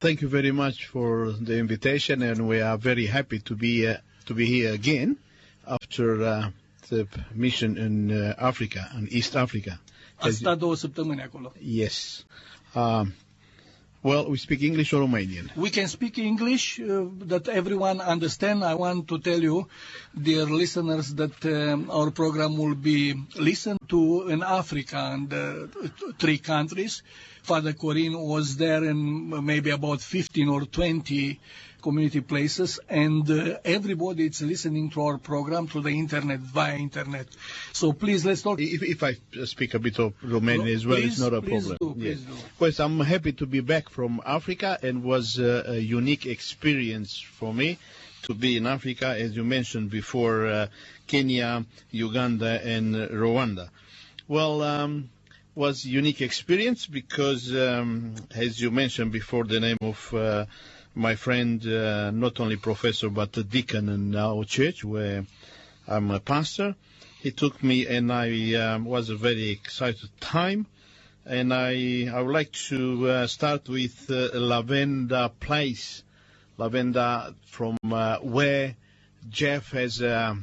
Thank you very much for the invitation, and we are very happy to be here again after the mission in Africa, in East Africa. A stat 2 săptămâni acolo. Yes. Well, we speak English or Romanian? We can speak English that everyone understand. I want to tell you, dear listeners, that our program will be listened to in Africa and 3 countries. Father Corin was there in maybe about 15 or 20 community places, and everybody is listening to our program through the internet, via internet. So please, let's talk. If I speak a bit of Romanian as well, it's not a problem. Please do. Well, I'm happy to be back from Africa, and was a unique experience for me to be in Africa, as you mentioned before, Kenya, Uganda, and Rwanda. Well, was a unique experience because, as you mentioned before, the name of my friend, not only professor, but a deacon in our church where I'm a pastor. He took me, and I was a very excited time. And I would like to start with Lavender Place. Lavender, from where Jeff has a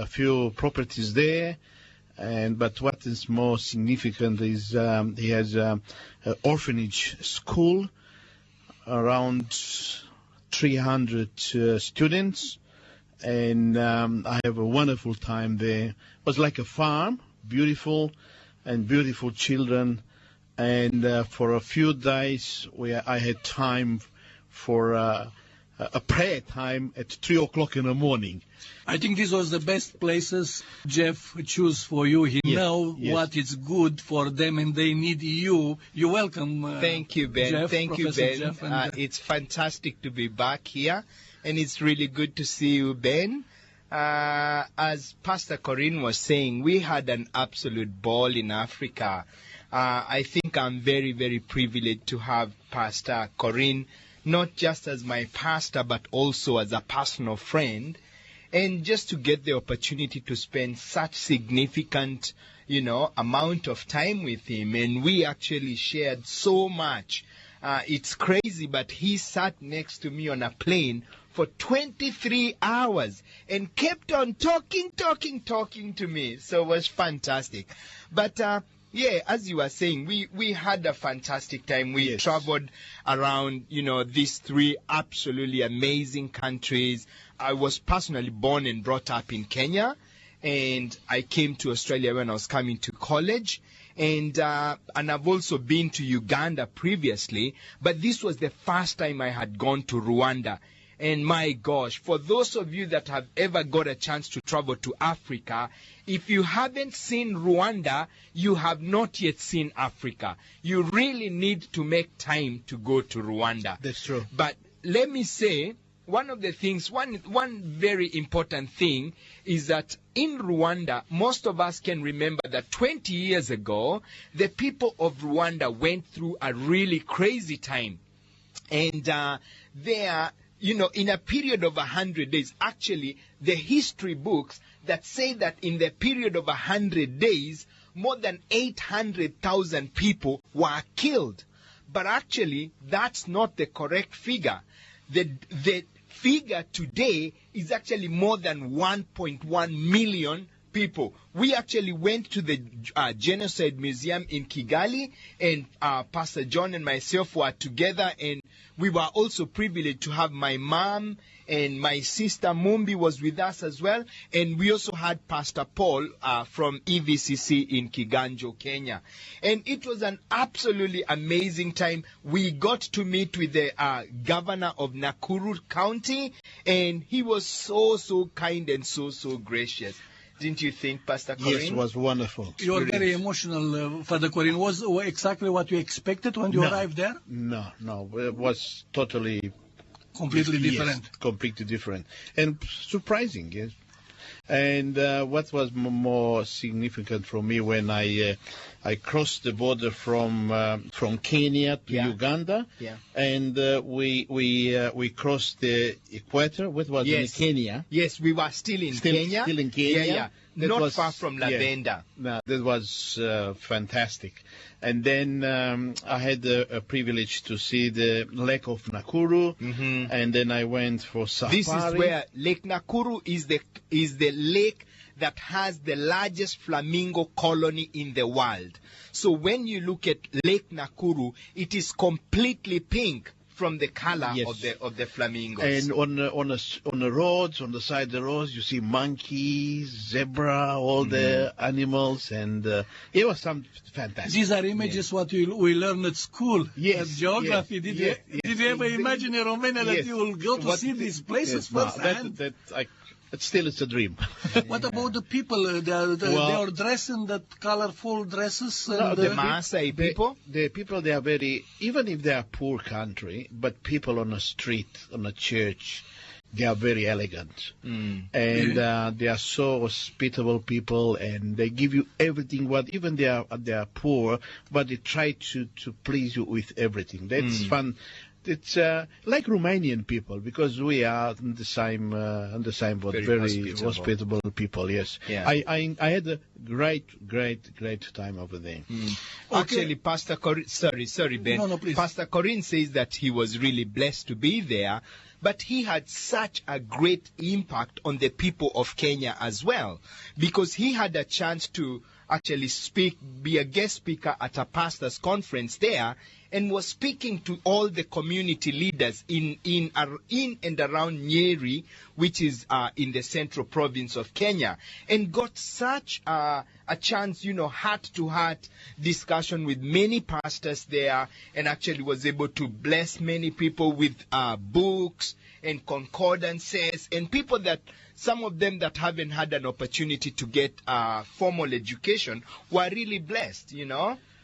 few properties there. But what is more significant is he has an orphanage school, around 300 students, and I have a wonderful time there. It was like a farm, beautiful children, and for a few days I had time for a prayer time at 3 o'clock in the morning. I think this was the best places Jeff chose for you. He knows what is good for them, and they need you. You're welcome. Thank you, Ben. Jeff, Thank you, Professor Ben. Jeff, it's fantastic to be back here, and it's really good to see you, Ben. As Pastor Corin was saying, we had an absolute ball in Africa. I think I'm very, very privileged to have Pastor Corin, not just as my pastor, but also as a personal friend. And just to get the opportunity to spend such significant, amount of time with him. And we actually shared so much. It's crazy, but he sat next to me on a plane for 23 hours and kept on talking to me. So it was fantastic. But, as you were saying, we had a fantastic time. We traveled around, these 3 absolutely amazing countries. I was personally born and brought up in Kenya, and I came to Australia when I was coming to college. And I've also been to Uganda previously, but this was the first time I had gone to Rwanda. And my gosh, for those of you that have ever got a chance to travel to Africa, if you haven't seen Rwanda, you have not yet seen Africa. You really need to make time to go to Rwanda. That's true. But let me say, one of the things, one very important thing is that in Rwanda, most of us can remember that 20 years ago, the people of Rwanda went through a really crazy time. And in a period of 100 days, actually, the history books that say that in the period of 100 days, more than 800,000 people were killed. But actually, that's not the correct figure. The figure today is actually more than 1.1 million people. We actually went to the Genocide Museum in Kigali, and Pastor John and myself were together, and we were also privileged to have my mom and my sister Mumbi was with us as well, and we also had Pastor Paul from EVCC in Kiganjo, Kenya. And it was an absolutely amazing time. We got to meet with the governor of Nakuru County, and he was so kind and so gracious. Didn't you think, Pastor Corin? Yes, it was wonderful. You were very emotional, Father Corin. Was exactly what you expected when you arrived there? No. It was totally... Completely different. Yes, completely different. And surprising, yes. And what was more significant for me when I crossed the border from Kenya to Uganda, and we crossed the equator. What was in Kenya? Yes, we were still in Kenya. Still in Kenya. Yeah. Not far from Lavender. No, that was fantastic. And then I had a privilege to see the Lake of Nakuru, and then I went for safari. This is where Lake Nakuru is the lake that has the largest flamingo colony in the world. So when you look at Lake Nakuru, it is completely pink from the color of the flamingos. And on the roads, on the side of the roads, you see monkeys, zebra, all the animals, and it was some fantastic. These are images what we learn at school, at geography. Did you ever imagine in Romania that you will go to see these places firsthand? It's a dream. What about the people? They are dressed in that colorful dresses. The Maasai people? The people, they are very, even if they are poor country, but people on the street, on the church, they are very elegant. And they are so hospitable people, and they give you everything. Even they are poor, but they try to please you with everything. That's fun. It's like Romanian people, because we are on the same boat. Very hospitable people. Yes. Yeah. I had a great time over there. Actually, Pastor Corinne, sorry, Ben. No, please. Pastor Corinne says that he was really blessed to be there, but he had such a great impact on the people of Kenya as well, because he had a chance to actually be a guest speaker at a pastor's conference there, and was speaking to all the community leaders in and around Nyeri, which is in the central province of Kenya, and got such a chance, heart-to-heart discussion with many pastors there, and actually was able to bless many people with books and concordances, and people that, some of them that haven't had an opportunity to get formal education, were really blessed,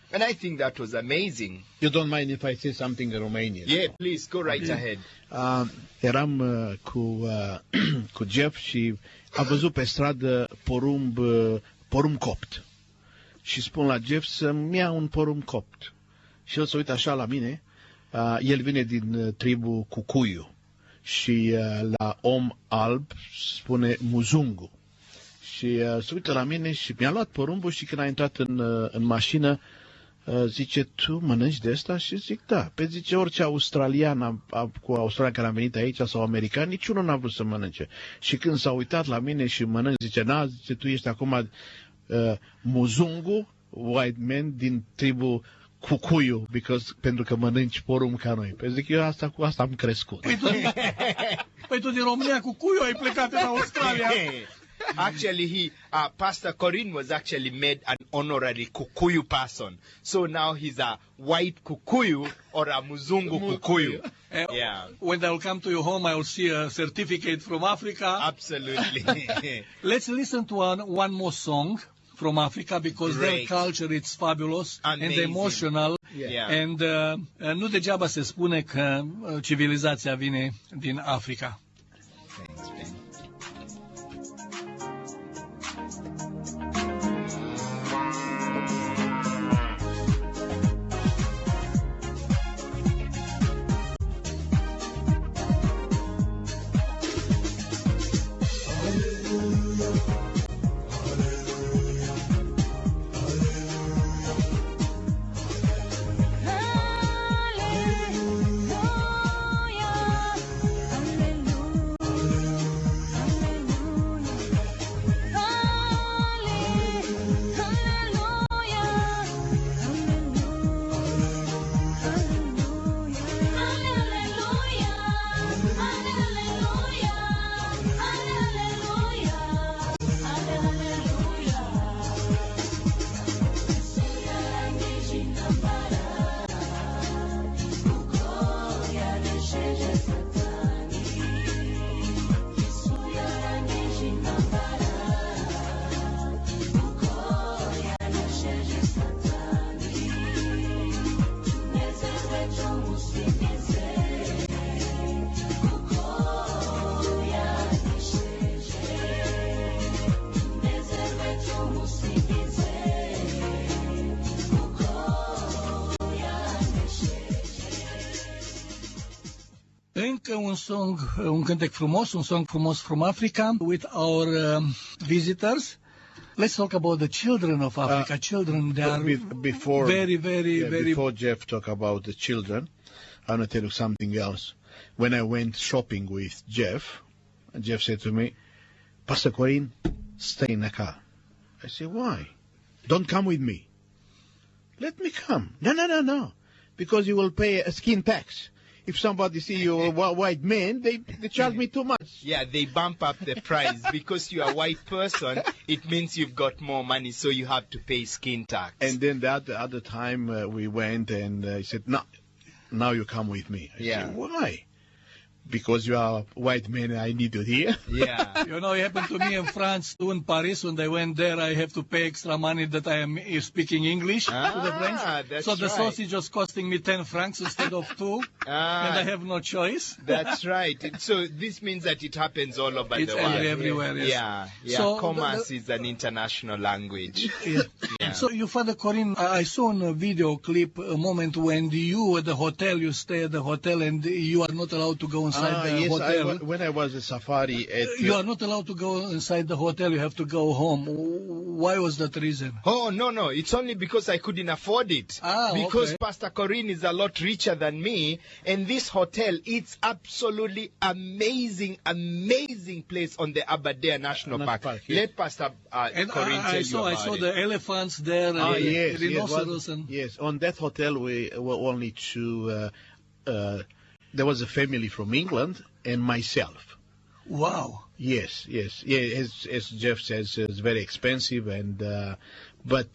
And I think that was amazing. You don't mind if I say something in Romanian? Yeah, please, go right ahead. Eram cu Jeff și a văzut pe stradă porumb copt. Și spun la Jeff să-mi ia un porumb copt. Și el se uită așa la mine. El vine din tribul Cucuyu. Și la om alb spune muzungu. Și se uită la mine și mi-a luat porumbul, și când a intrat în mașină, zice, tu mănânci de asta? Și zic, da. Pe zice, orice australian cu australian care a venit aici sau american, niciunul n-a vrut să mănânce. Și când s-a uitat la mine și mănânc, zice, zice, tu ești acum muzungu, white man din tribul Cucuyu, pentru că mănânci porumb ca noi. Păi zic, eu cu asta am crescut. Păi tu din România, Cucuyu, ai plecat în Australia. Actually, Pastor Corinne was actually made an honorary Kukuyu person. So now he's a white Kukuyu or a Muzungu Kukuyu. Yeah. When I will come to your home, I will see a certificate from Africa. Absolutely. Let's listen to one more song from Africa, because their culture is fabulous. Amazing. And emotional. Yeah. And nu degeaba se spune că civilizația vine din Africa. Thanks, man. Hallelujah, hallelujah. un song, un cântec frumos, un song frumos from Africa with our visitors. Let's talk about the children of Africa. Children, they are before very, very. Before Jeff talk about the children, I want to tell you something else. When I went shopping with Jeff said to me, Pastor Corinne, stay in the car. I said, why? Don't come with me. Let me come. No. Because you will pay a skin tax. If somebody see you a white man, they charge me too much. Yeah, they bump up the price. Because you're a white person, it means you've got more money, so you have to pay skin tax. And then the other time we went, and he said, no, now you come with me. I said, why? Because you are a white man, I need you here. Yeah. You know, it happened to me in France too, in Paris. When I went there, I have to pay extra money that I am speaking English to the French. So the sausage was costing me 10 francs instead of 2, and I have no choice. That's right. So this means that it happens all over the world. Everywhere, yes. Yeah. So commerce is an international language. Yeah. So you, Father Corinne, I saw in a video clip a moment when you at the hotel, you stay at the hotel and you are not allowed to go inside the hotel. When I was a safari you are not allowed to go inside the hotel, you have to go home. Why was that reason? Oh, no, it's only because I couldn't afford it. Because Pastor Corinne is a lot richer than me, and this hotel, it's absolutely amazing place on the Aberdare National Park. Let Pastor Corinne tell you about it. I saw the elephants there, rhinoceros. Yes, on that hotel we were only two. There was a family from England and myself. Wow. Yes. Yeah, as Jeff says, it's very expensive, and but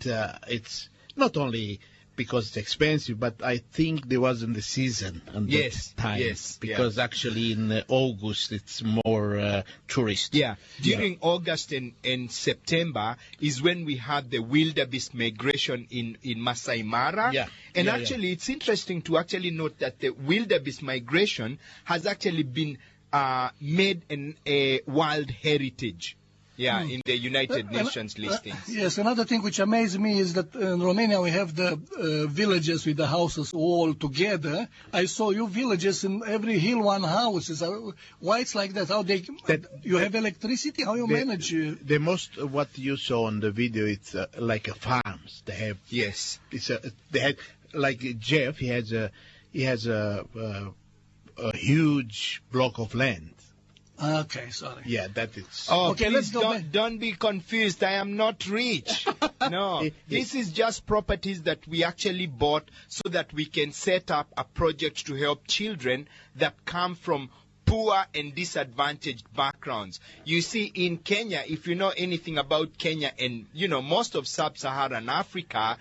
it's not only because it's expensive, but I think there wasn't the season at that time. Yes, because actually in August it's more tourist. Yeah, during August and September is when we had the wildebeest migration in Masai Mara. Yeah. And actually it's interesting to actually note that the wildebeest migration has actually been made a World Heritage. Yeah, in the United Nations listings. Yes, another thing which amazed me is that in Romania we have the villages with the houses all together. I saw you villages in every hill one house. Why it's like that? How you have electricity? How you manage? The most what you saw on the video, it's like a farms. They have they had like Jeff. He has a huge block of land. Okay, sorry. Yeah, that is. Oh, okay, please let's go back. Don't be confused. I am not rich. No, this is just properties that we actually bought so that we can set up a project to help children that come from poor and disadvantaged backgrounds. You see, in Kenya, if you know anything about Kenya and, most of sub-Saharan Africa,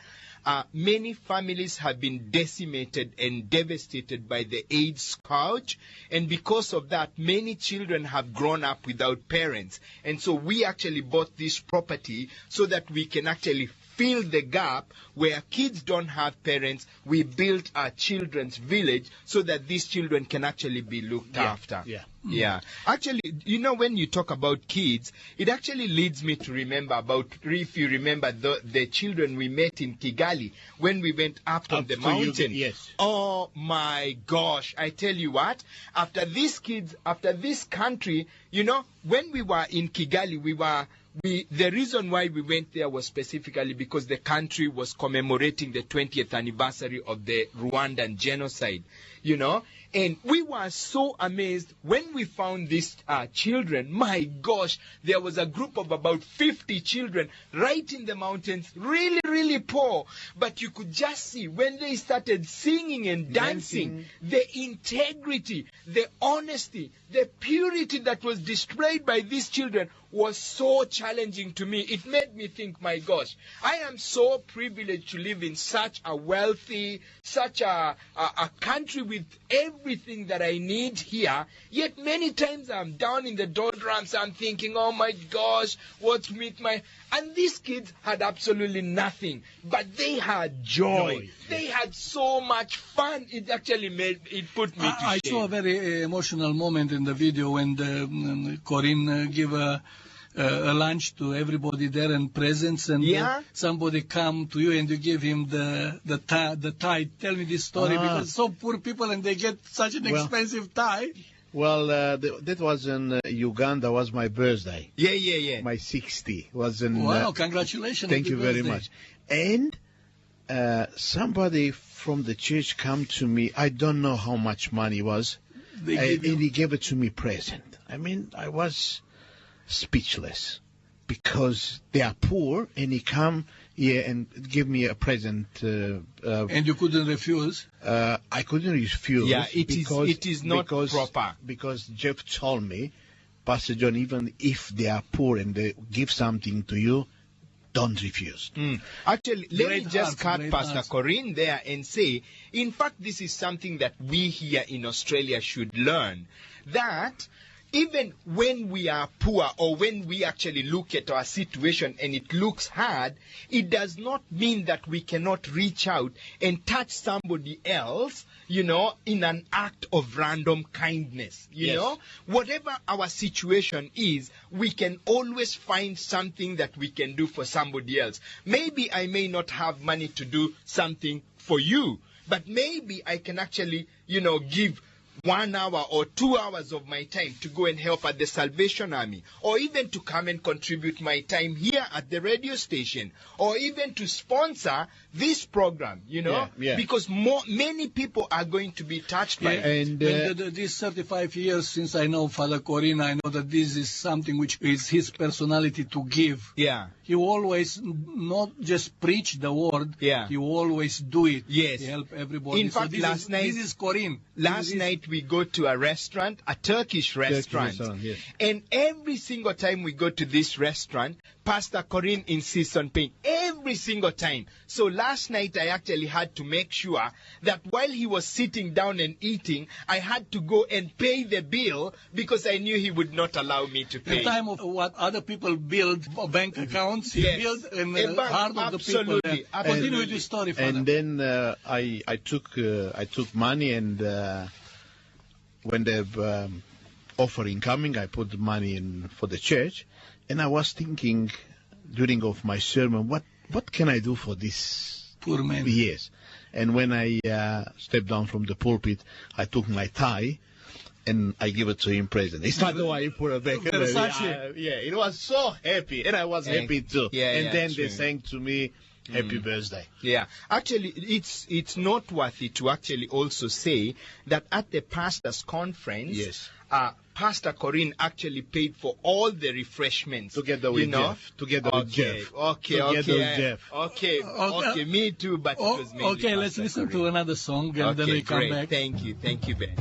many families have been decimated and devastated by the AIDS scourge, and because of that, many children have grown up without parents. And so we actually bought this property so that we can actually fill the gap where kids don't have parents. We built our children's village so that these children can actually be looked after. Yeah. Actually, when you talk about kids, it actually leads me to remember if you remember the children we met in Kigali when we went up on the mountain. Yes. Oh my gosh, I tell you what, after this country, when we were in Kigali, the reason why we went there was specifically because the country was commemorating the 20th anniversary of the Rwandan genocide, and we were so amazed when we found these children. My gosh, there was a group of about 50 children right in the mountains, really, really poor. But you could just see when they started singing and dancing, the integrity, the honesty, the purity that was displayed by these children was so challenging to me. It made me think, my gosh, I am so privileged to live in such a wealthy, such a country with everything that I need here. Yet many times I'm down in the doldrums, I'm thinking, oh my gosh, what's with my... And these kids had absolutely nothing, but they had joy. They had so much fun. It actually put me to shame. I saw a very emotional moment in the video when Corinne gave a lunch to everybody there and presents, and somebody come to you and you give him the tie. Tell me this story, because so poor people and they get such an expensive tie. Well, that was in Uganda. Was my birthday. Yeah. My 60 was in. Wow! Congratulations! Thank Happy you very birthday. much. And somebody from the church come to me. I don't know how much money was, and he gave it to me present. I mean, I was speechless because they are poor, and he come here and give me a present. And you couldn't refuse. I couldn't refuse. Yeah, it is not proper. Because Jeff told me, Pastor John, even if they are poor and they give something to you, don't refuse. Actually, let me just cut great Pastor heart. Corinne there and say, in fact, this is something that we here in Australia should learn. That even when we are poor or when we actually look at our situation and it looks hard, it does not mean that we cannot reach out and touch somebody else, in an act of random kindness. You know, whatever our situation is, we can always find something that we can do for somebody else. Maybe I may not have money to do something for you, but maybe I can actually, give 1 hour or 2 hours of my time to go and help at the Salvation Army, or even to come and contribute my time here at the radio station, or even to sponsor this program, because many people are going to be touched by it. And these 35 years since I know Father Corinne, I know that this is something which is his personality to give. Yeah. He always not just preach the word, he always do it. Yes. He help everybody. In fact, this is Corinne. Last night we go to a restaurant, a Turkish restaurant. Yes. And every single time we go to this restaurant, Pastor Corinne insists on paying every single time. So last night I actually had to make sure that while he was sitting down and eating, I had to go and pay the bill because I knew he would not allow me to pay. The time of what other people build bank accounts, he built in the heart of the people. Absolutely. Continue with the story, Father. And then I took money, and when the offering coming, I put the money in for the church, and I was thinking during of my sermon, what can I do for this Poor man. Yes. And when I stepped down from the pulpit, I took my tie and I give it to him present. It's not the way you put it back. Versace. It was so happy, and I was happy too. Then true. they sang to me, "Happy birthday." Yeah, actually, it's noteworthy to actually also say that at the pastors' conference, Pastor Corinne actually paid for all the refreshments Together with Jeff. Okay, me too, but it was mainly Okay, let's Pastor listen Corinne. to another song and then we come great. back. Thank you, Ben.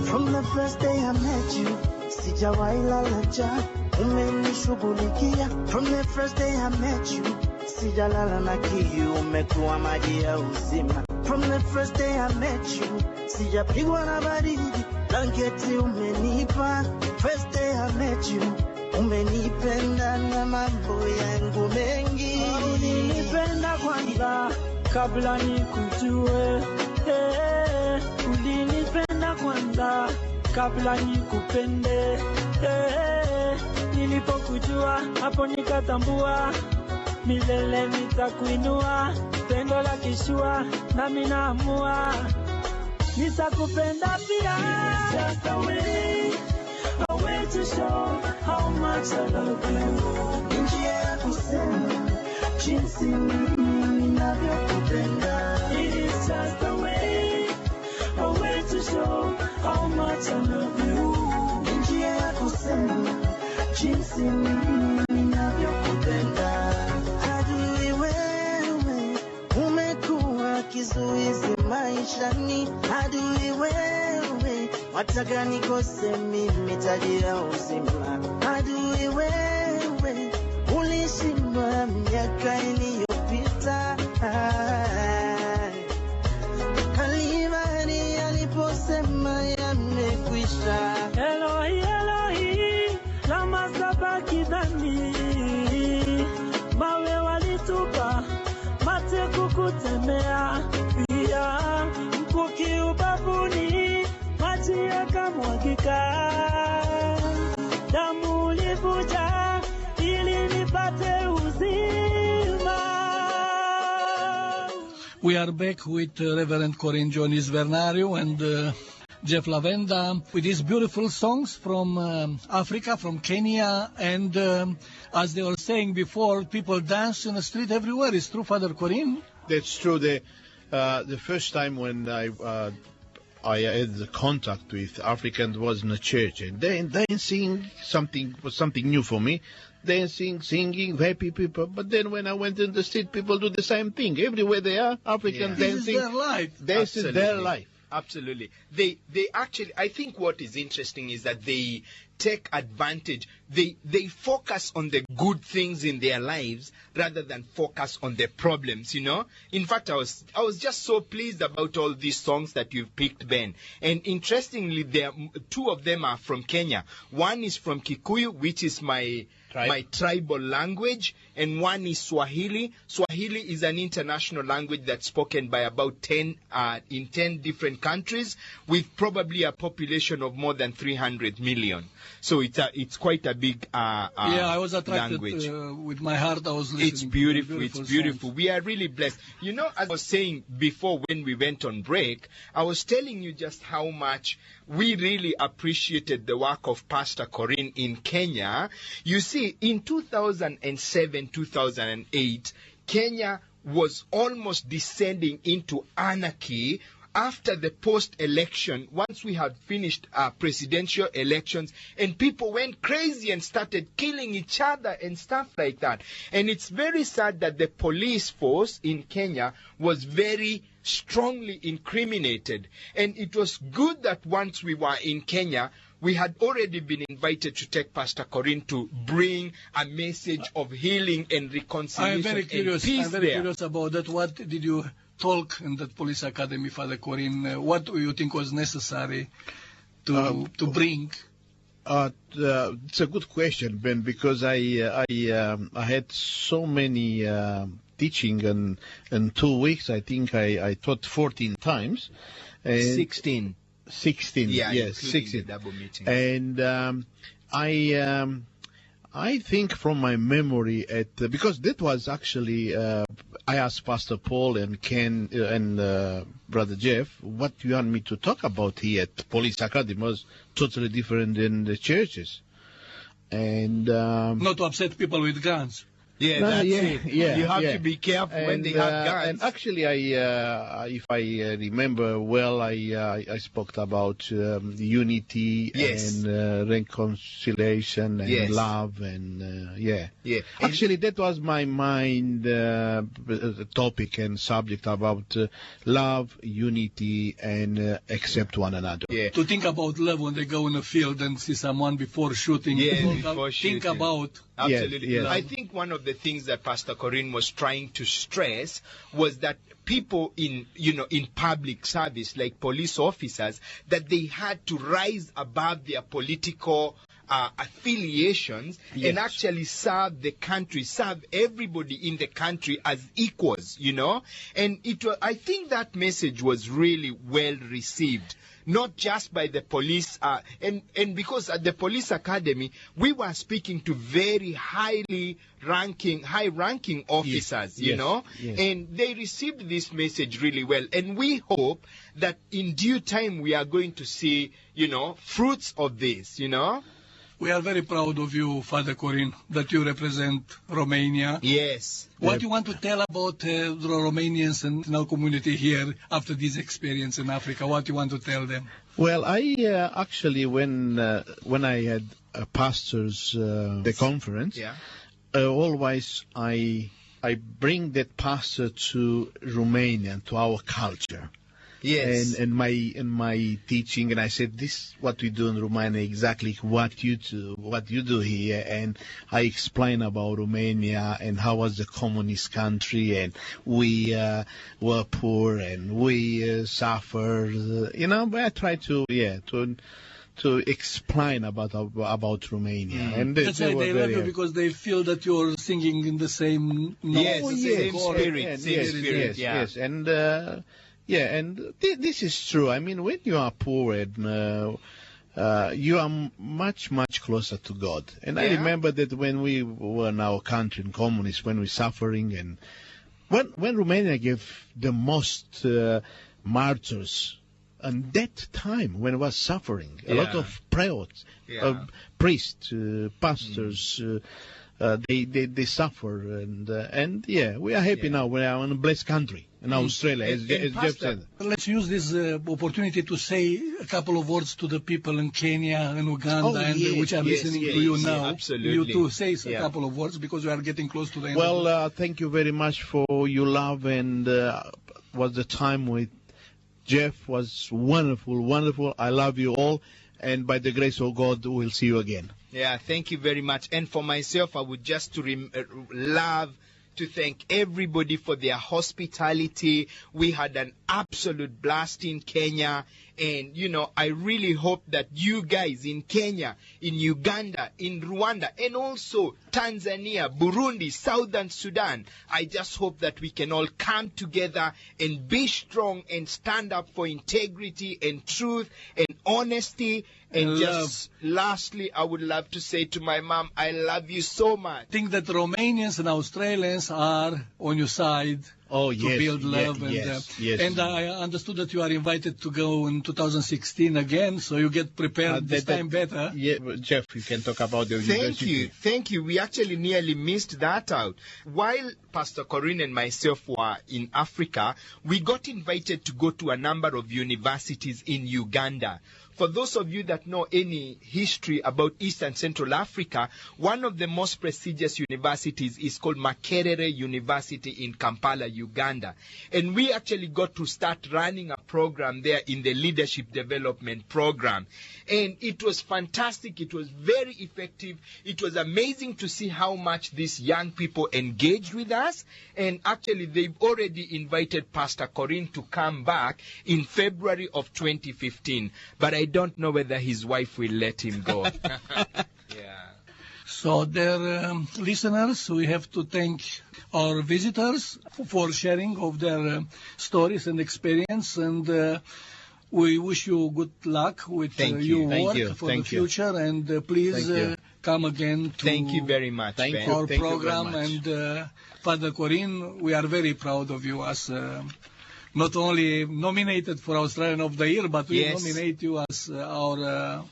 From the first day I met you, sijawahi lala njaa, umenishughulikia. From the first day I met you, sijalala na kiu, umekuwa maji ya uzima. From the first day I met you, sijapigwa na baridi, blanketi umenipa. First day I met you, umenipenda na mambo yangu mengi. Ulinipenda kwanza kabla nikujue, ulinipenda kwanza kabla nikupende, nilipokujua hapo nikatambua, milele nitakuinua, pendo la kishua nami naamua, nitakupenda pia. Just a way to show how much I love you. Njia ya kusema jinsi mimi ninavyokupenda. It is just a way to show how much I love you. Njia ya kusema jinsi mimi ninavyokupenda. Adui wewe umekuwa kizuizi maishani. Adui wewe wataka nikose mimi taji ya uzima. Adui wewe ulishindwa miaka iliyopita. Kalvari aliposema yamekwisha. Elohi, lama sabakithani. Mawe walitupa, mate kukutemea. Pia mkuki ubavuni, maji yakamwagika. Damu ulivuja ili nipate We are back with Reverend Corinne John Izvernariu and Jeff Lavenda with these beautiful songs from Africa, from Kenya, and as they were saying before, people dance in the street everywhere. It's true, Father Corinne? That's true. The first time when I had the contact with Africans was in a church, and dancing was something new for me. Dancing, singing, happy people. But then when I went in the street, people do the same thing. Everywhere they are, Africans dancing. This is their life. This is their life. Absolutely. They actually, I think what is interesting is that they take advantage. They focus on the good things in their lives rather than focus on the problems, you know. In fact, I was just so pleased about all these songs that you've picked, Ben. And interestingly, two of them are from Kenya. One is from Kikuyu, which is my tribal language, and one is Swahili. Swahili is an international language that's spoken by about 10 different countries, with probably a population of more than 300 million. So it's quite a big I was attracted language. With my heart. I was listening. It's beautiful. It's beautiful. Songs. We are really blessed. You know, as I was saying before when we went on break, I was telling you just how much we really appreciated the work of Pastor Corinne in Kenya. You see, in 2007, 2008, Kenya was almost descending into anarchy after the post-election, once we had finished our presidential elections, and people went crazy and started killing each other and stuff like that. And it's very sad that the police force in Kenya was very strongly incriminated. And it was good that once we were in Kenya, we had already been invited to take Pastor Corinne to bring a message of healing and reconciliation. I'm very curious. And peace I'm very there. curious about that. What did you talk in that police academy, Father Corinne? What do you think was necessary to bring? It's a good question, Ben, because I had so many teaching in 2 weeks. I think I taught 14 times. And 16. 16, Yeah, yes, including 16. the double meeting. And I think from my memory, because that was actually, I asked Pastor Paul and Ken and Brother Jeff, what you want me to talk about here at Police Academy was totally different than the churches. And Not to upset people with guns. Yeah, No, that's yeah, it. yeah, You have yeah. to be careful when they have guns. And actually, if I remember well, I spoke about unity Yes. and reconciliation and Yes. love and yeah. Yeah. Actually, that was my mind topic and subject about love, unity, and accept one another. Yeah. To think about love when they go in the field and see someone before shooting. Yeah, People before think shooting. about. Absolutely. Yes, yes. I think one of the things that Pastor Corinne was trying to stress was that people in public service, like police officers, that they had to rise above their political affiliations Yes. and actually serve the country, serve everybody in the country as equals, you know. And I think that message was really well received. Not just by the police, and because at the police academy, we were speaking to very high-ranking officers, you yes, know, yes. and they received this message really well. And we hope that in due time we are going to see, fruits of this, We are very proud of you, Father Corinne, that you represent Romania. Yes. What do you want to tell about the Romanians and our community here after this experience in Africa? What do you want to tell them? Well, I actually, when I had pastors the conference, Yeah. Always I bring that pastor to Romania, to our culture. Yes. And my teaching, and I said, this is what we do in Romania, exactly what you do here. And I explain about Romania and how was the communist country, and we were poor and we suffered, but I try to explain about Romania. And That's why they love you, because they feel that you're singing in the same note. Yes, the same spirit, Yes, yeah. yes. And this is true. I mean, when you are poor and you are much, much closer to God. And I Yeah. remember that when we were in our country in communist, when we were suffering, and When Romania gave the most martyrs, and that time when it was suffering, a lot of priests, pastors, they suffer, and we are happy now. We are in a blessed country in Australia, as Jeff said. Let's use this opportunity to say a couple of words to the people in Kenya and Uganda, which are listening to you now. Absolutely. You too say a couple of words because we are getting close to the end. Well, thank you very much for your love, and was the time with Jeff was wonderful, wonderful. I love you all, and by the grace of God, we'll see you again. Yeah, thank you very much. And for myself, I would just love to thank everybody for their hospitality. We had an absolute blast in Kenya. And, I really hope that you guys in Kenya, in Uganda, in Rwanda, and also Tanzania, Burundi, Southern Sudan, I just hope that we can all come together and be strong and stand up for integrity and truth and honesty. And just lastly, I would love to say to my mom, I love you so much. I think that Romanians and Australians are on your side to build love. And I understood that you are invited to go in 2016 again, so you get prepared this time better. Yeah, Jeff, you can talk about the university. Thank you. We actually nearly missed that out. While Pastor Corinne and myself were in Africa, we got invited to go to a number of universities in Uganda. For those of you that know any history about East and Central Africa, one of the most prestigious universities is called Makerere University in Kampala, Uganda. And we actually got to start running a program there in the leadership development program. And it was fantastic. It was very effective. It was amazing to see how much these young people engaged with us. And actually, they've already invited Pastor Corinne to come back in February of 2015. But I don't know whether his wife will let him go. So, dear listeners, we have to thank our visitors for sharing of their stories and experience, and we wish you good luck with your work for the future, and please come again to Thank you very much, our program. And Father Corinne, we are very proud of you as not only nominated for Australian of the Year, but we nominate you as our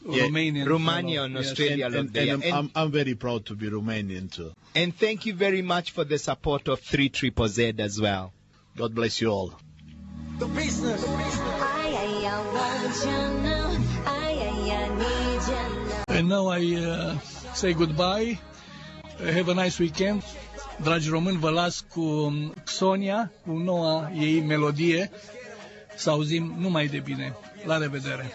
Romanian Australian of the Year. And I'm very proud to be Romanian too. And thank you very much for the support of 3ZZZ as well. God bless you all. The business. And now I say goodbye. Have a nice weekend. Dragi români, vă las cu Sonia, cu noua ei melodie. Să auzim numai de bine. La revedere!